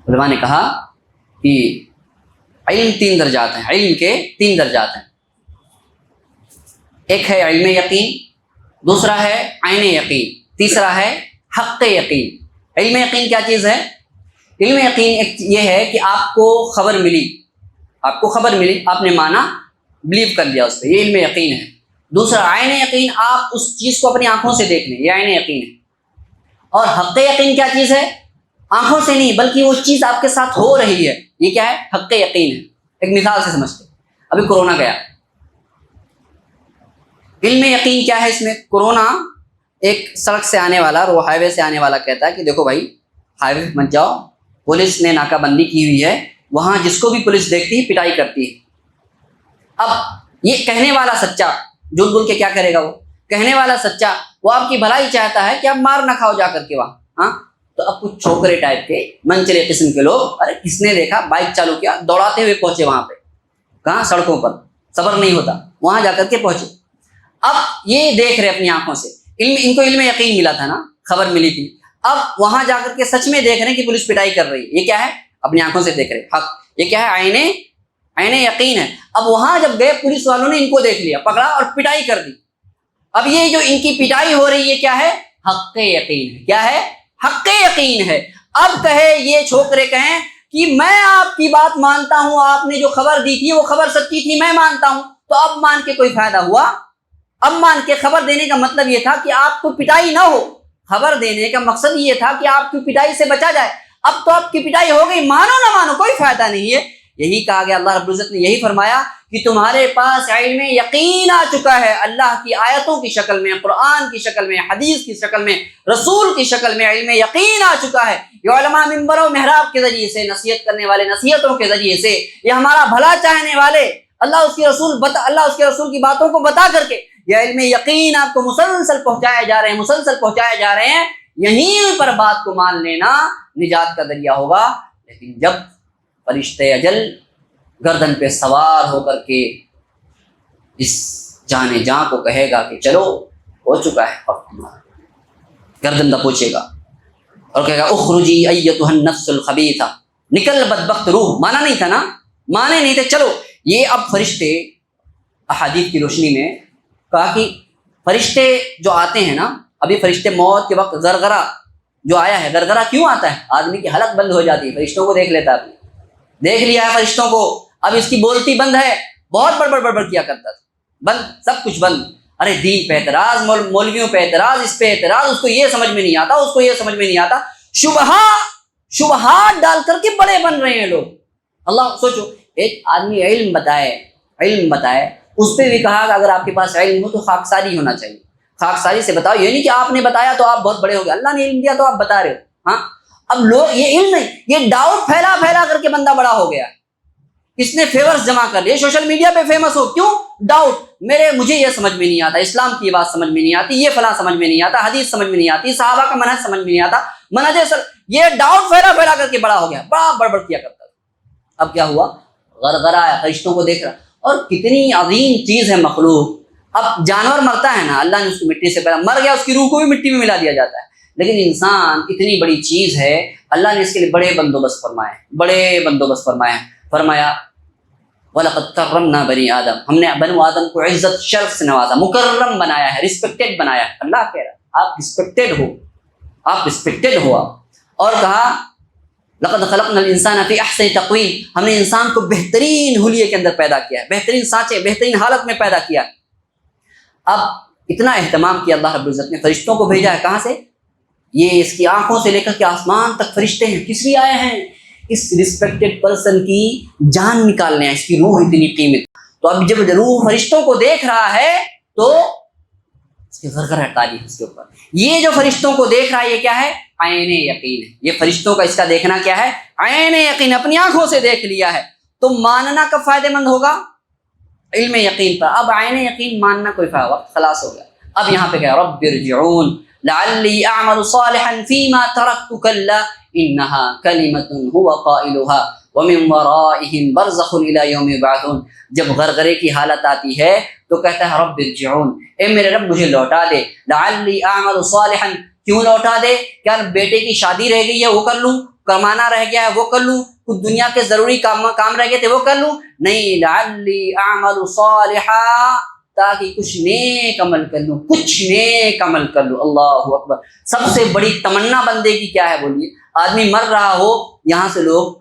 علماء نے کہا کہ علم 3 درجات ہیں، علم کے 3 درجات ہیں، ایک ہے علم یقین، دوسرا ہے عین یقین، تیسرا ہے حق یقین۔ علم یقین کیا چیز ہے؟ علم یقین ایک یہ ہے کہ آپ کو خبر ملی، آپ نے مانا، بلیو کر لیا اس پہ، یہ علم یقین ہے۔ دوسرا عین یقین، آپ اس چیز کو اپنی آنکھوں سے دیکھ لیں، یہ عین یقین ہے۔ اور حق یقین کیا چیز ہے؟ آنکھوں سے نہیں بلکہ وہ چیز آپ کے ساتھ ہو رہی ہے، یہ کیا ہے؟ حق یقین ہے۔ ایک مثال سے سمجھتے، ابھی کورونا گیا، علم یقین کیا ہے اس میں؟ کورونا ایک سڑک سے آنے والا، وہ ہائی وے سے آنے والا کہتا ہے کہ دیکھو بھائی ہائی وے مت جاؤ، پولیس نے ناکہ بندی کی ہوئی ہے، وہاں جس کو بھی پولیس دیکھتی ہے پٹائی کرتی ہے۔ اب یہ کہنے والا سچا جھوٹ بول کے کیا کرے گا؟ وہ کہنے والا سچا وہ آپ کی بھلائی چاہتا ہے کہ آپ مار نہ کھاؤ جا کر کے وہاں، ہاں؟ تو اب کچھ چھوکرے ٹائپ کے منچلے قسم کے لوگ، ارے کس نے دیکھا، بائک چالو کیا، دوڑاتے ہوئے پہنچے وہاں پہ، کہاں؟ سڑکوں پر، صبر نہیں ہوتا، وہاں جا کر کے پہنچے۔ اب یہ دیکھ رہے اپنی آنکھوں سے، ان کو علم یقین ملا تھا نا، خبر ملی تھی، اب وہاں جا کر کے سچ میں دیکھ رہے ہیں کہ پولیس پٹائی کر رہی ہے، یہ کیا ہے؟ اپنی آنکھوں سے دیکھ رہے حق، یہ کیا ہے؟ عین یقین ہے۔ اب وہاں جب گئے پولیس والوں نے ان کو دیکھ لیا، پکڑا اور پٹائی کر دی، اب یہ جو ان کی پٹائی ہو رہی ہے کیا ہے؟ حق یقین ہے۔ کیا ہے؟ حق یقین ہے۔ اب کہے یہ چھوکرے کہیں کہ میں آپ کی بات مانتا ہوں، آپ نے جو خبر دی تھی وہ خبر سچی تھی، میں مانتا ہوں، تو اب مان کے کوئی فائدہ ہوا؟ اب مان کے خبر دینے کا مطلب یہ تھا کہ آپ کو پٹائی نہ ہو، خبر دینے کا مقصد یہ تھا کہ آپ کی پٹائی سے بچا جائے، اب تو آپ کی پٹائی ہو گئی، مانو نہ مانو کوئی فائدہ نہیں ہے۔ یہی کہا گیا، اللہ رب العزت نے یہی فرمایا کہ تمہارے پاس علم یقین آ چکا ہے، اللہ کی آیتوں کی شکل میں، قرآن کی شکل میں، حدیث کی شکل میں، رسول کی شکل میں علم یقین آ چکا ہے۔ یہ علماء منبر و محراب کے ذریعے سے، نصیحت کرنے والے نصیحتوں کے ذریعے سے، یہ ہمارا بھلا چاہنے والے اللہ اس کے رسول کی باتوں کو بتا کر کے یہ علم یقین آپ کو مسلسل پہنچائے جا رہے ہیں، یہیں پر بات کو مان لینا نجات کا ذریعہ ہوگا۔ لیکن جب فرشتے اجل گردن پہ سوار ہو کر کے اس جانے جاں کو کہے گا کہ چلو ہو چکا ہے وقت تمہارا، گردن دبوچے گا اور کہے گا اخرجی ایتها النفس الخبیثہ، نکل بدبخت روح، مانا نہیں تھا نا، مانے نہیں تھے، چلو۔ یہ اب فرشتے احادیث کی روشنی میں کہا کہ فرشتے جو آتے ہیں نا، ابھی فرشتے موت کے وقت غرغرہ جو آیا ہے، غرغرہ کیوں آتا ہے؟ آدمی کی حلق بند ہو جاتی ہے، فرشتوں کو دیکھ لیتا ہے، دیکھ لیا ہے فرشتوں کو، اب اس کی بولتی بند ہے، بہت بڑبڑ کیا کرتا تھا، بند، سب کچھ بند، ارے دین پہ اعتراض، مولویوں پہ اعتراض، اس پہ اعتراض، اس کو یہ سمجھ میں نہیں آتا، اس کو یہ سمجھ میں نہیں آتا، شبہات ڈال کر کے بڑے بن رہے ہیں لوگ۔ اللہ سوچو، ایک آدمی علم بتائے، اس پہ بھی کہا کہ اگر آپ کے پاس علم ہو تو خاکساری ہونا چاہیے، خاکساری سے بتاؤ، یہ نہیں کہ آپ نے بتایا تو آپ بہت بڑے ہو گئے، اللہ نے علم دیا تو آپ بتا رہے ہو۔ ہاں اب لوگ یہ علم نہیں، یہ ڈاؤٹ پھیلا کر کے بندہ بڑا ہو گیا، اس نے فیورز جمع کر لیے، سوشل میڈیا پہ فیمس ہو، کیوں؟ ڈاؤٹ، مجھے یہ سمجھ میں نہیں آتا، اسلام کی بات سمجھ میں نہیں آتی، یہ فلاں سمجھ میں نہیں آتا، حدیث سمجھ میں نہیں آتی، صحابہ کا منہج سمجھ میں نہیں آتا، یہ ڈاؤٹ پھیلا کر کے بڑا ہو گیا، بڑا بڑبڑ کیا کرتا تھا۔ اب کیا ہوا؟ غرغرہ ہے، فرشتوں کو دیکھ رہا، اور کتنی عظیم چیز ہے مخلوق۔ اب جانور مرتا ہے نا، اللہ نے اس کو مٹی سے پیدا، مر گیا، اس کی روح کو بھی مٹی میں ملا دیا جاتا ہے، لیکن انسان اتنی بڑی چیز ہے، اللہ نے اس کے لیے بڑے بندوبست فرمائے، فرمایا وَلَقَدْ كَرَّمْنَا بَنِي آدم، ہم نے بنو آدم کو عزت شرف سے نوازا، مکرم بنایا ہے، رسپیکٹڈ بنایا ہے۔ اللہ کہہ رہا آپ رسپیکٹڈ ہو، اور کہا لَقَدْ خَلَقْنَا الْإِنسَانَ فِي أَحْسَنِ تَقْوِيمٍ، ہم نے انسان کو بہترین حلیے کے اندر پیدا کیا ہے، بہترین سانچے، بہترین حالت میں پیدا کیا۔ اب اتنا اہتمام کیا اللہ رب العزت نے، فرشتوں کو بھیجا ہے، کہاں سے؟ یہ اس کی آنکھوں سے لے کر کے آسمان تک فرشتے ہیں، کس لیے آئے ہیں؟ اس رسپیکٹڈ پرسن کی جان نکالنے ہیں، اس کی روح اتنی قیمت۔ تو اب جب روح فرشتوں کو دیکھ رہا ہے تو اس کی غرغرہ تاریخ اس کے اوپر، یہ جو فرشتوں کو دیکھ رہا ہے یہ کیا ہے؟ عین یقین ہے، یہ فرشتوں کا اس کا دیکھنا کیا ہے؟ عین یقین، اپنی آنکھوں سے دیکھ لیا ہے۔ تو ماننا کب فائدہ مند ہوگا؟ علم یقین پر۔ اب عین یقین ماننا کوئی فائدہ، وقت خلاص ہو گیا۔ اب یہاں پہ کیا؟ رب ارجعون لعلی اعمل صالحا فیما ترکت کلا انها کلمۃ هو قائلها ومن ورائهم برزخ الى یوم یبعثون۔ جب غرغرے کی حالت آتی ہے تو کہتا ہے رب ارجعون، اے میرے رب مجھے لوٹا دے، لعلی اعمل صالحا، کیوں لوٹا دے؟ کیا بیٹے کی شادی رہ گئی ہے وہ کر لوں، کمانا رہ گیا ہے وہ کر لوں، کچھ دنیا کے ضروری کام رہ گئے تھے وہ کر لوں؟ نہیں، لعلی اعمل صالحا، تاکہ کچھ نیک عمل کر لوں، اللہ اکبر۔ سب سے بڑی تمنا بندے کی کیا ہے بولیے؟ آدمی مر رہا ہو، یہاں سے لوگ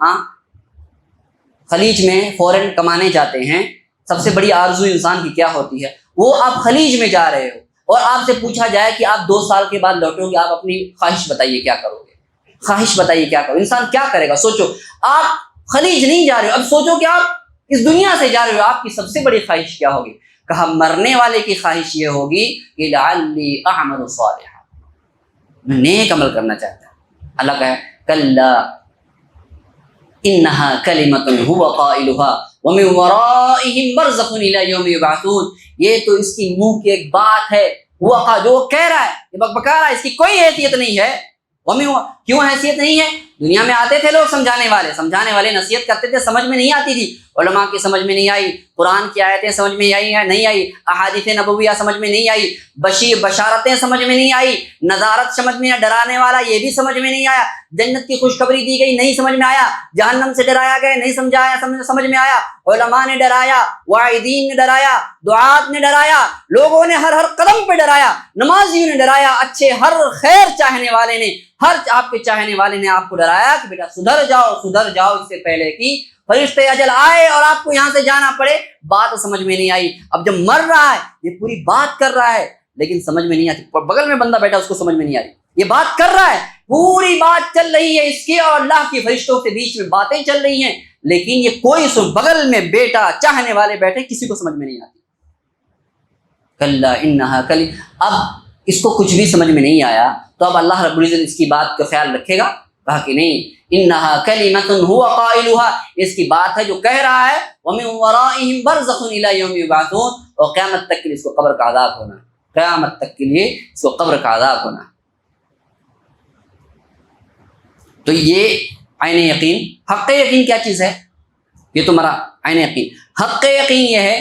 خلیج میں فورن کمانے جاتے ہیں، سب سے بڑی آرزو انسان کی کیا ہوتی ہے؟ وہ آپ خلیج میں جا رہے ہو اور آپ سے پوچھا جائے کہ آپ 2 سال کے بعد لوٹو گے، آپ اپنی خواہش بتائیے کیا کرو گے؟ خواہش بتائیے کیا کرو؟ انسان کیا کرے گا؟ سوچو، آپ خلیج نہیں جا رہے ہو، اب سوچو کہ آپ اس دنیا سے جا رہے ہو، آپ کی سب سے بڑی خواہش کیا ہوگی؟ کہا مرنے والے کی خواہش یہ ہوگی کہ لعلی اعمل صالحا، میں نیک عمل کرنا چاہتا ہوں۔ اللہ کہے کلا انها کلمۃ هو قائلها ومن ورائهم برزخ الى یوم یبعثون، یہ تو اس کی منہ کی ایک بات ہے، وہ جو کہہ رہا ہے، یہ بکبکا رہا ہے، اس کی کوئی حیثیت نہیں ہے۔ کیوں حیثیت نہیں ہے؟ دنیا میں آتے تھے لوگ سمجھانے والے نصیحت کرتے تھے، سمجھ میں نہیں آتی تھی، علماء کی سمجھ میں نہیں آئی، قرآن کی آیتیں سمجھ میں نہیں آئی، احادیث نبویہ سمجھ میں نہیں آئی، بشارتیں سمجھ میں نہیں آئی، نظارت سمجھ میں، ڈرانے والا یہ بھی سمجھ میں نہیں آیا، جنت کی خوشخبری دی گئی نہیں سمجھ میں آیا، جہنم سے ڈرایا گیا نہیں سمجھ میں آیا، علماء نے ڈرایا، واعظین نے ڈرایا، دعات نے ڈرایا، لوگوں نے ہر قدم پہ ڈرایا، نمازیوں نے ڈرایا، اچھے ہر خیر چاہنے والے نے، ہر آپ کے چاہنے والے نے آپ کو ڈرایا کہ بیٹا سدھر جاؤ اس سے پہلے کہ فرشتے اجل آئے اور آپ کو یہاں سے جانا پڑے۔ بات سمجھ میں نہیں آئی، اب جب مر رہا ہے یہ پوری بات کر رہا ہے لیکن سمجھ میں نہیں آتی، بغل میں بندہ بیٹھا اس کو سمجھ میں نہیں آ رہی، یہ بات کر رہا ہے، پوری بات چل رہی ہے اس کی اور اللہ کے فرشتوں کے بیچ میں باتیں چل رہی ہیں، لیکن یہ کوئی بغل میں بیٹا چاہنے والے بیٹھے کسی کو سمجھ میں نہیں آتی۔ کلا انہا اب اس کو کچھ بھی سمجھ میں نہیں آیا تو اب اللہ رب العزت اس کی بات کا خیال رکھے گا؟ کہا کہ نہیں، انہا کلمۃ هو قائلها، اس کی بات ہے جو کہہ رہا ہے، ومن ورائهم برزخ الى یوم یبعثون، اور قیامت تک کے لیے اس کو قبر کا عذاب ہونا، قیامت تک کے لیے اس کو قبر کا عذاب ہونا۔ تو یہ عین یقین، حق یقین کیا چیز ہے؟ یہ تمہارا عین یقین، حق یقین یہ ہے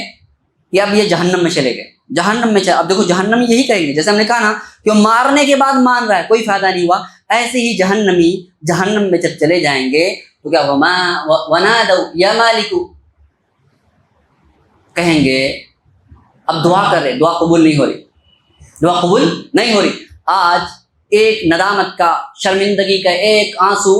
کہ اب یہ جہنم میں چلے گئے، جہنم میں اب دیکھو جہنم یہی کہیں گے، جیسے ہم نے کہا نا کہ وہ مارنے کے بعد مان رہا ہے کوئی فائدہ نہیں ہوا، ایسے ہی جہنمی جہنم میں جب چلے جائیں گے تو کیا ونادوا یا مالک، کہیں گے اب دعا کر رہے، دعا قبول نہیں ہو رہی، آج ایک ندامت کا، شرمندگی کا ایک آنسو،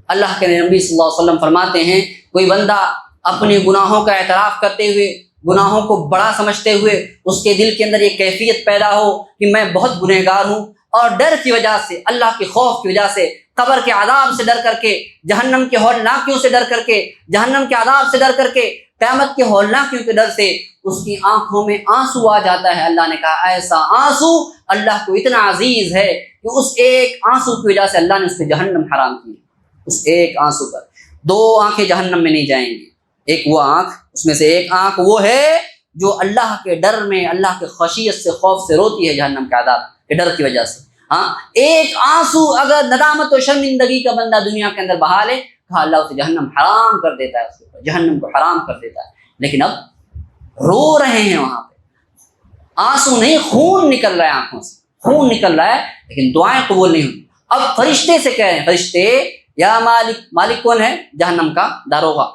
اللہ کے نبی صلی اللہ علیہ وسلم فرماتے ہیں کوئی بندہ اپنے گناہوں کا اعتراف کرتے ہوئے گناہوں کو بڑا سمجھتے ہوئے اس کے دل کے اندر یہ کیفیت پیدا ہو کہ میں بہت گنہگار ہوں، اور ڈر کی وجہ سے، اللہ کے خوف کی وجہ سے، قبر کے عذاب سے ڈر کر کے، جہنم کے ہولناکیوں سے ڈر کر کے، جہنم کے عذاب سے ڈر کر کے، قیامت کے ہولناکیوں کے ڈر سے اس کی آنکھوں میں آنسو آ جاتا ہے۔ اللہ نے کہا ایسا آنسو اللہ کو اتنا عزیز ہے کہ اس ایک آنسو کی وجہ سے اللہ نے اس پہ جہنم حرام کی، اس ایک آنسو پر۔ دو آنکھیں جہنم میں نہیں جائیں گی، ایک وہ آنکھ، اس میں سے ایک آنکھ وہ ہے جو اللہ کے ڈر میں، اللہ کے خشیت سے، خوف سے روتی ہے، جہنم کے عذاب کے ڈر کی وجہ سے۔ ہاں، ایک آنسو اگر ندامت و شرمندگی کا بندہ دنیا کے اندر بہا لے، کہا اللہ اسے جہنم حرام کر دیتا ہے، اس کے اوپر جہنم کو حرام کر دیتا ہے۔ لیکن اب رو رہے ہیں وہاں پہ، آنسو نہیں، خون نکل رہا ہے آنکھوں سے، خون نکل رہا ہے، لیکن دعائیں قبول نہیں ہوئی۔ اب فرشتے سے کہہ رہے ہیں، فرشتے یا مالک، مالک کون ہے؟ جہنم کا داروغہ،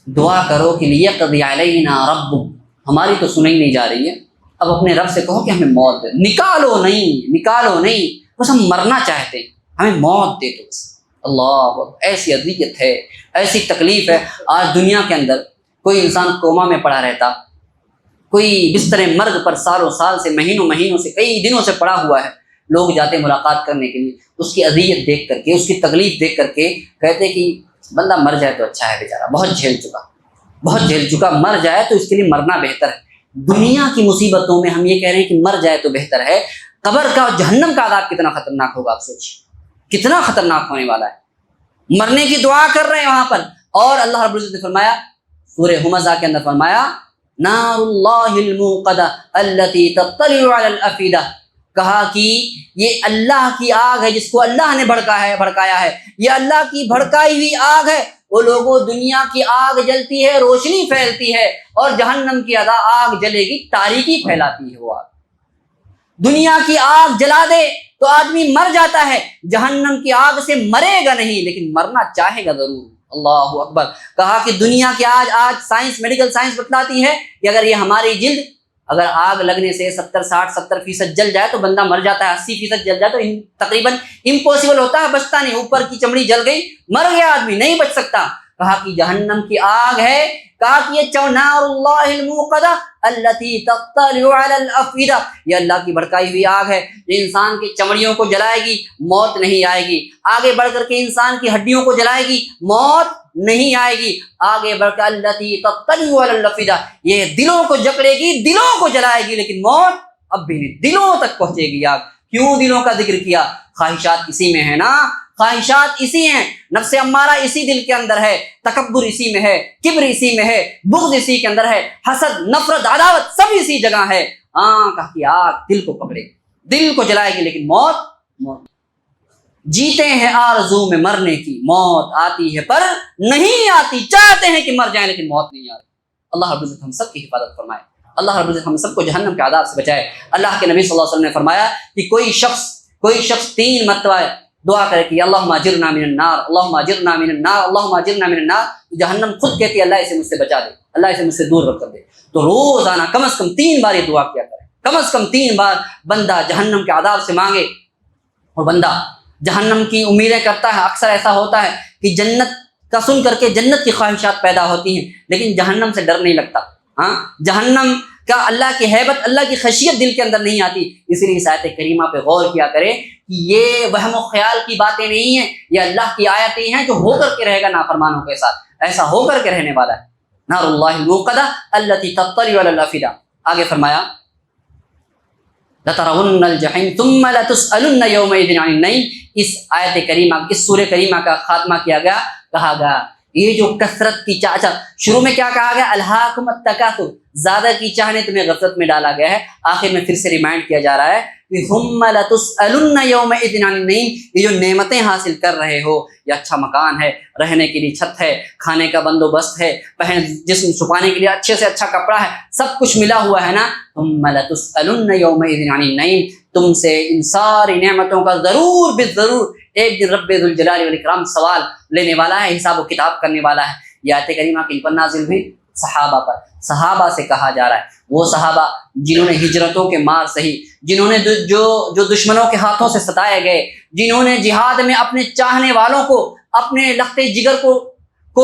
دعا کرو کہ لیقضی علینا ربک، ہماری تو سنی نہیں جا رہی ہے، اب اپنے رب سے کہو کہ ہمیں موت دے، نکالو نہیں، بس ہم مرنا چاہتے ہیں، ہمیں موت دے دو بس۔ اللہ، ایسی اذیت ہے، ایسی تکلیف ہے۔ آج دنیا کے اندر کوئی انسان کوما میں پڑا رہتا، کوئی بستر مرگ پر سالوں سال سے، مہینوں سے، کئی دنوں سے پڑا ہوا ہے، لوگ جاتے ملاقات کرنے کے لیے، اس کی اذیت دیکھ کر کے، اس کی تکلیف دیکھ کر کے کہتے کہ بندہ مر جائے تو اچھا ہے، بیچارہ بہت جھیل چکا، مر جائے تو اس کے لیے مرنا بہتر ہے۔ دنیا کی مصیبتوں میں ہم یہ کہہ رہے ہیں کہ مر جائے تو بہتر ہے، قبر کا، جہنم کا عذاب کتنا خطرناک ہوگا، آپ سوچیے کتنا خطرناک ہونے والا ہے۔ مرنے کی دعا کر رہے ہیں وہاں پر، اور اللہ رب العزت نے فرمایا سورہ ہمزہ کے اندر فرمایا نار اللہ الموقدہ التی تطلع علی الافئدہ، کہا کہ یہ اللہ کی آگ ہے جس کو اللہ نے بھڑکایا ہے، یہ اللہ کی بھڑکائی ہوئی آگ ہے۔ وہ لوگوں، دنیا کی آگ جلتی ہے، روشنی پھیلتی ہے، اور جہنم کی آگ جلے گی، تاریکی پھیلاتی ہے۔ وہ آگ، دنیا کی آگ جلا دے تو آدمی مر جاتا ہے، جہنم کی آگ سے مرے گا نہیں، لیکن مرنا چاہے گا ضرور۔ اللہ اکبر۔ کہا کہ دنیا کی آج سائنس، میڈیکل سائنس بتلاتی ہے کہ اگر یہ ہماری جلد، اگر آگ لگنے سے 70-60-70% جل جائے تو بندہ مر جاتا ہے، 80% جل جائے تو تقریباً امپاسبل ہوتا ہے، بچتا نہیں، اوپر کی چمڑی جل گئی، مر گیا آدمی، نہیں بچ سکتا۔ کہا کہ جہنم کی آگ ہے، کہا کہ یہ نار اللہ الموقدہ التی تطلع علی الافئدہ، یہ اللہ کی بھڑکائی ہوئی آگ ہے جو انسان کی چمڑیوں کو جلائے گی، موت نہیں آئے گی۔ آگے بڑھ کر کے انسان کی ہڈیوں کو جلائے گی، موت نہیں آئے گی۔ آگے بڑھ کر التی تطلع علی الافئدہ، یہ دلوں کو جکڑے گی، دلوں کو جلائے گی، لیکن موت اب بھی نہیں، دلوں تک پہنچے گی آگ۔ کیوں دلوں کا ذکر کیا؟ خواہشات اسی میں ہے نا، خواہشات اسی ہیں، نفس امارہ اسی دل کے اندر ہے، تکبر اسی میں ہے، کبر اسی میں ہے، بغض اسی کے اندر ہے، حسد، نفرت، عداوت سب اسی جگہ ہے۔ کہا کہ آگ دل کو پکڑے گی، دل کو جلائے گی، لیکن موت جیتے ہیں آرزو میں مرنے کی، موت آتی ہے پر نہیں آتی، چاہتے ہیں کہ مر جائیں لیکن موت نہیں آتی۔ اللہ رب العزت ہم سب کی حفاظت فرمائے، اللہ رب العزت ہم سب کو جہنم کے عذاب سے بچائے۔ اللہ کے نبی صلی اللہ علیہ وسلم نے فرمایا کہ کوئی شخص 3 مرتبہ دعا کرے کہ اللہم اجرنا من النار، اللہم اجرنا من النار، اللہم اجرنا من النار، تو جہنم خود کہتی ہے اللہ اسے مجھ سے بچا دے، اللہ اسے مجھ سے دور رکھ کر دے۔ تو روزانہ کم از کم 3 بار یہ دعا کیا کرے، کم از کم 3 بار بندہ جہنم کے عذاب سے مانگے۔ اور بندہ جہنم کی امیدیں کرتا ہے، اکثر ایسا ہوتا ہے کہ جنت کا سن کر کے جنت کی خواہشات پیدا ہوتی ہیں، لیکن جہنم سے ڈر نہیں لگتا۔ جہنم کا، اللہ کی ہیبت، اللہ کی خشیت دل کے اندر نہیں آتی۔ اس لیے اس آیت کریمہ پہ غور کیا کرے کہ یہ وہم و خیال کی باتیں نہیں ہیں، یہ اللہ کی آیتیں ہیں جو ہو کر کے رہے گا نافرمانوں کے ساتھ، ایسا ہو کر کے رہنے والا ہے۔ نار اللہ الموقدہ التی تطلع علی الافئدہ۔ آگے فرمایا لَتَرَوُنَّ الْجَحِيمَ ثُمَّ لَتُسْأَلُنَّ يَوْمَئِذٍ عَنِ النَّعِيمِ۔ اس آیت کریمہ، اس سورہ کریمہ کا خاتمہ کیا گیا، کہا گیا یہ جو کثرت کی چاچا، شروع میں کیا کہا گیا؟ الہاکم التکاثر، زیادہ کی چاہ نے تمہیں غفلت میں ڈالا گیا ہے۔ آخر میں پھر سے ریمائنڈ کیا جا رہا ہے کہ ثُمَّ لَتُسْأَلُنَّ يَوْمَئِذٍ عَنِ النَّعِيمِ، یہ جو نعمتیں حاصل کر رہے ہو، یہ اچھا مکان ہے، رہنے کے لیے چھت ہے، کھانے کا بندوبست ہے، جسم چھپانے کے لیے اچھے سے اچھا کپڑا ہے، سب کچھ ملا ہوا ہے نا، ثُمَّ لَتُسْأَلُنَّ يَوْمَئِذٍ عَنِ النَّعِيمِ، تم سے ان ساری نعمتوں کا ضرور بالضرور ایک دن رب ذوالجلال والاکرام سوال لینے والا ہے، حساب و کتاب کرنے والا ہے۔ یہ آیت کریمہ کن پر نازل ہوئی؟ صحابہ پر۔ صحابہ سے کہا جا رہا ہے، وہ صحابہ جنہوں نے ہجرتوں کے مار سہی، جنہوں نے جو دشمنوں کے ہاتھوں سے ستائے گئے، جنہوں نے جہاد میں اپنے چاہنے والوں کو، اپنے لخت جگر کو کو